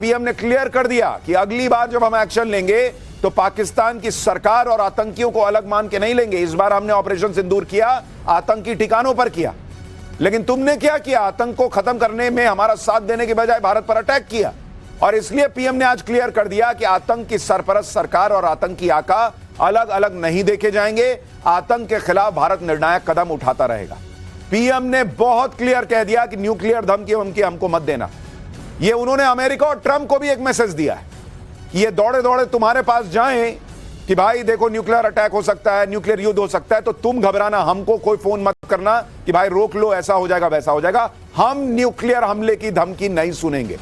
PM ने clear कर दिया कि अगली बार जब हम एक्शन लेंगे तो पाकिस्तान की सरकार और आतंकियों को अलग मान के नहीं लेंगे। इस बार हमने ऑपरेशन सिंदूर किया, आतंकी ठिकानों पर किया, लेकिन तुमने क्या किया? आतंक को खत्म करने में हमारा साथ देने के बजाय भारत पर अटैक किया। और इसलिए पीएम ने आज क्लियर कर दिया कि आतंक की सरपरस्त सरकार और आतंकी आका अलग अलग नहीं देखे जाएंगे। आतंक के खिलाफ भारत निर्णायक कदम उठाता रहेगा। पीएम ने बहुत क्लियर कह दिया कि न्यूक्लियर धमकी वमकी हमको मत देना। ये उन्होंने अमेरिका और ट्रंप को भी एक मैसेज दिया है कि ये दौड़े दौड़े तुम्हारे पास जाएं कि भाई देखो न्यूक्लियर अटैक हो सकता है, न्यूक्लियर युद्ध हो सकता है, तो तुम घबराना, हमको कोई फोन मत करना कि भाई रोक लो, ऐसा हो जाएगा वैसा हो जाएगा। हम न्यूक्लियर हमले की धमकी नहीं सुनेंगे।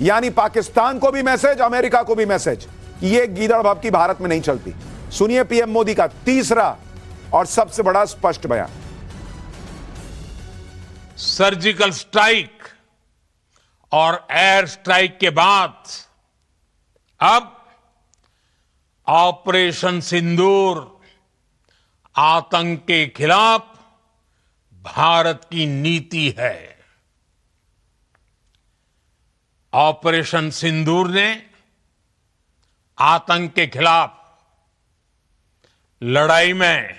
यानी पाकिस्तान को भी मैसेज, अमेरिका को भी मैसेज, ये गीदड़ भभकी भारत में नहीं चलती। सुनिए पीएम मोदी का तीसरा और सबसे बड़ा स्पष्ट बयान। सर्जिकल स्ट्राइक और एयर स्ट्राइक के बाद अब ऑपरेशन सिंदूर आतंक के खिलाफ भारत की नीति है। ऑपरेशन सिंदूर ने आतंक के खिलाफ लड़ाई में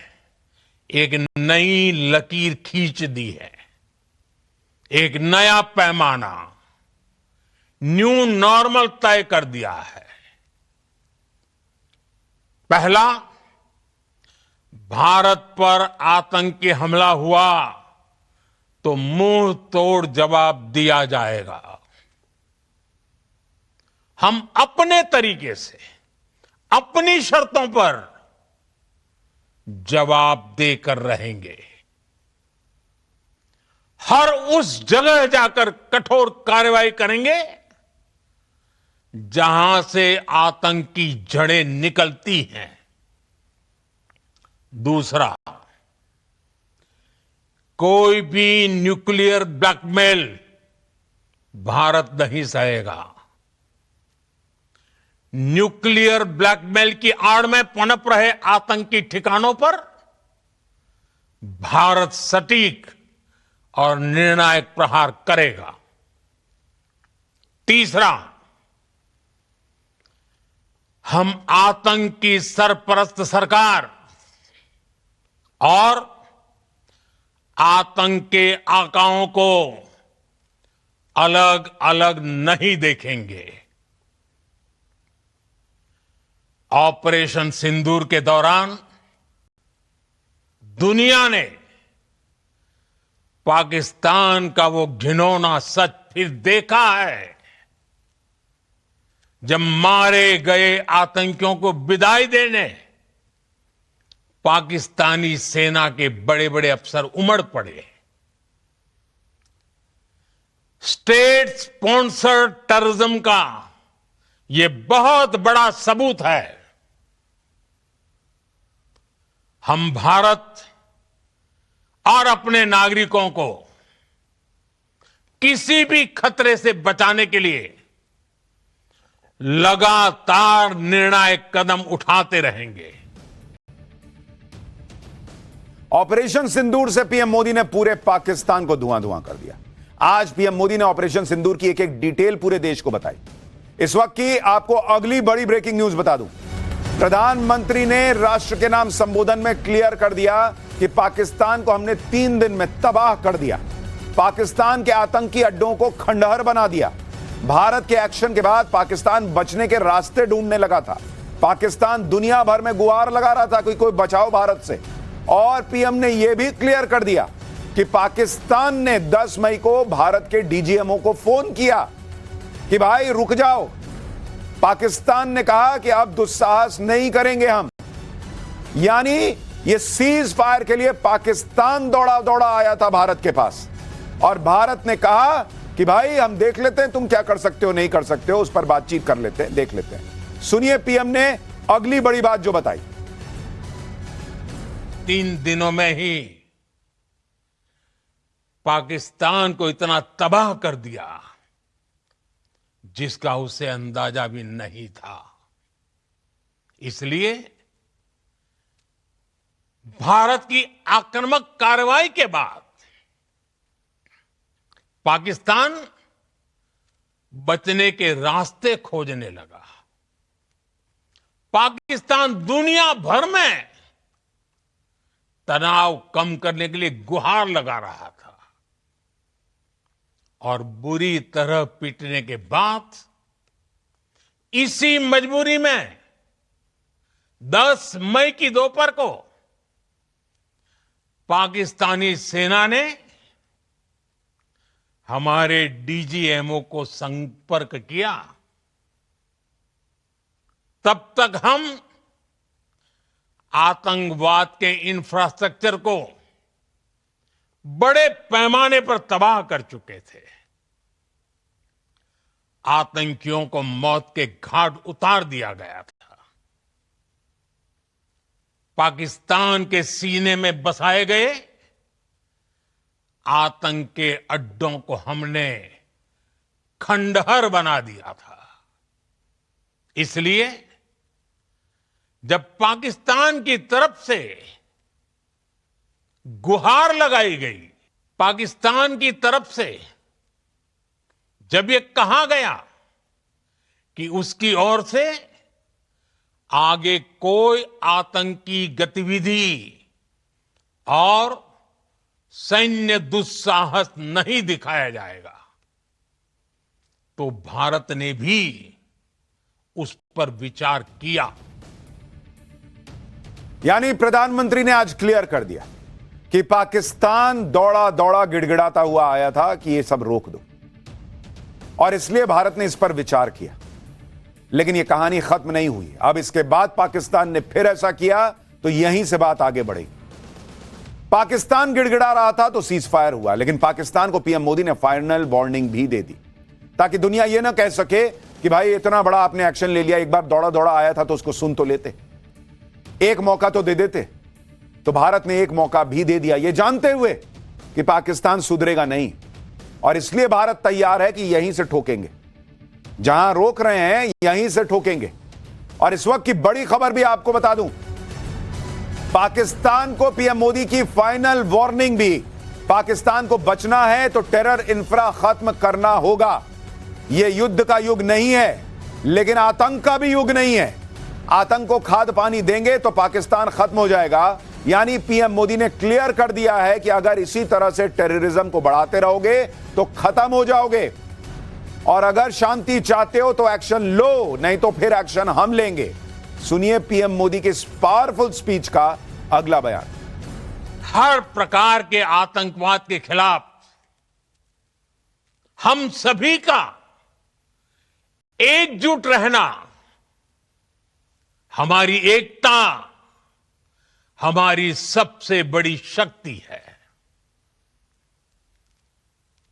एक नई लकीर खींच दी है, एक नया पैमाना, न्यू नॉर्मल तय कर दिया है। पहला, भारत पर आतंकी हमला हुआ तो मुंह तोड़ जवाब दिया जाएगा। हम अपने तरीके से, अपनी शर्तों पर जवाब देकर रहेंगे। हर उस जगह जाकर कठोर कार्रवाई करेंगे जहां से आतंक की जड़ें निकलती हैं। दूसरा, कोई भी न्यूक्लियर ब्लैकमेल भारत नहीं सहेगा। न्यूक्लियर ब्लैकमेल की आड़ में पनप रहे आतंकी ठिकानों पर भारत सटीक और निर्णायक प्रहार करेगा। तीसरा, हम आतंक की सरपरस्त सरकार और आतंक के आकाओं को अलग अलग नहीं देखेंगे। ऑपरेशन सिंदूर के दौरान दुनिया ने पाकिस्तान का वो घिनौना सच फिर देखा है, जब मारे गए आतंकियों को विदाई देने पाकिस्तानी सेना के बड़े बड़े अफसर उमड़ पड़े। स्टेट स्पॉन्सर्ड टेररिज्म का यह बहुत बड़ा सबूत है। हम भारत और अपने नागरिकों को किसी भी खतरे से बचाने के लिए लगातार निर्णायक कदम उठाते रहेंगे। ऑपरेशन सिंदूर से पीएम मोदी ने पूरे पाकिस्तान को धुआं धुआं कर दिया। आज पीएम मोदी ने ऑपरेशन सिंदूर की एक एक डिटेल पूरे देश को बताई। इस वक्त की आपको अगली बड़ी ब्रेकिंग न्यूज बता दूं। प्रधानमंत्री ने राष्ट्र के नाम संबोधन में क्लियर कर दिया कि पाकिस्तान को हमने 3 दिन में तबाह कर दिया। पाकिस्तान के आतंकी अड्डों को खंडहर बना दिया। भारत के एक्शन के बाद पाकिस्तान बचने के रास्ते ढूंढने लगा था। पाकिस्तान दुनिया भर में गुहार लगा रहा था कि कोई बचाओ भारत से। और पीएम ने यह भी क्लियर कर दिया कि पाकिस्तान ने 10 मई को भारत के डीजीएमओ को फोन किया कि भाई रुक जाओ। पाकिस्तान ने कहा कि अब दुस्साहस नहीं करेंगे हम। यानी ये सीज फायर के लिए पाकिस्तान दौड़ा दौड़ा आया था भारत के पास, और भारत ने कहा कि भाई हम देख लेते हैं तुम क्या कर सकते हो, नहीं कर सकते हो, उस पर बातचीत कर लेते हैं, देख लेते हैं। सुनिए पीएम ने अगली बड़ी बात जो बताई। 3 दिनों में ही पाकिस्तान को इतना तबाह कर दिया जिसका उसे अंदाजा भी नहीं था। इसलिए भारत की आक्रामक कार्रवाई के बाद पाकिस्तान बचने के रास्ते खोजने लगा। पाकिस्तान दुनिया भर में तनाव कम करने के लिए गुहार लगा रहा था और बुरी तरह पीटने के बाद इसी मजबूरी में 10 मई की दोपहर को पाकिस्तानी सेना ने हमारे डीजीएमओ को संपर्क किया। तब तक हम आतंकवाद के इंफ्रास्ट्रक्चर को बड़े पैमाने पर तबाह कर चुके थे। आतंकियों को मौत के घाट उतार दिया गया था। पाकिस्तान के सीने में बसाए गए आतंक के अड्डों को हमने खंडहर बना दिया था। इसलिए जब पाकिस्तान की तरफ से गुहार लगाई गई, पाकिस्तान की तरफ से जब ये कहा गया कि उसकी ओर से आगे कोई आतंकी गतिविधि और सैन्य दुस्साहस नहीं दिखाया जाएगा, तो भारत ने भी उस पर विचार किया। यानी प्रधानमंत्री ने आज क्लियर कर दिया कि पाकिस्तान दौड़ा दौड़ा गिड़गिड़ाता हुआ आया था कि ये सब रोक दो, और इसलिए भारत ने इस पर विचार किया। लेकिन यह कहानी खत्म नहीं हुई। अब इसके बाद पाकिस्तान ने फिर ऐसा किया तो यहीं से बात आगे बढ़ेगी। पाकिस्तान गिड़गिड़ा रहा था तो सीज फायर हुआ, लेकिन पाकिस्तान को पीएम मोदी ने फाइनल वार्निंग भी दे दी ताकि दुनिया यह ना कह सके कि भाई इतना बड़ा आपने एक्शन ले लिया, एक बार दौड़ा दौड़ा आया था तो उसको सुन तो लेते, एक मौका तो दे देते। तो भारत ने एक मौका भी दे दिया, यह जानते हुए कि पाकिस्तान सुधरेगा नहीं, और इसलिए भारत तैयार है कि यहीं से ठोकेंगे, जहां रोक रहे हैं यहीं से ठोकेंगे। और इस वक्त की बड़ी खबर भी आपको बता दूं, पाकिस्तान को पीएम मोदी की फाइनल वार्निंग भी। पाकिस्तान को बचना है तो टेरर इंफ्रा खत्म करना होगा। यह युद्ध का युग नहीं है, लेकिन आतंक का भी युग नहीं है। आतंक को खाद पानी देंगे तो पाकिस्तान खत्म हो जाएगा। यानी पीएम मोदी ने क्लियर कर दिया है कि अगर इसी तरह से टेररिज्म को बढ़ाते रहोगे तो खत्म हो जाओगे, और अगर शांति चाहते हो तो एक्शन लो, नहीं तो फिर एक्शन हम लेंगे। सुनिए पीएम मोदी की इस पावरफुल स्पीच का अगला बयान। हर प्रकार के आतंकवाद के खिलाफ हम सभी का एकजुट रहना, हमारी एकता हमारी सबसे बड़ी शक्ति है।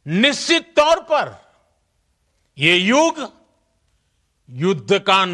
निश्चित तौर पर यह युग युद्ध का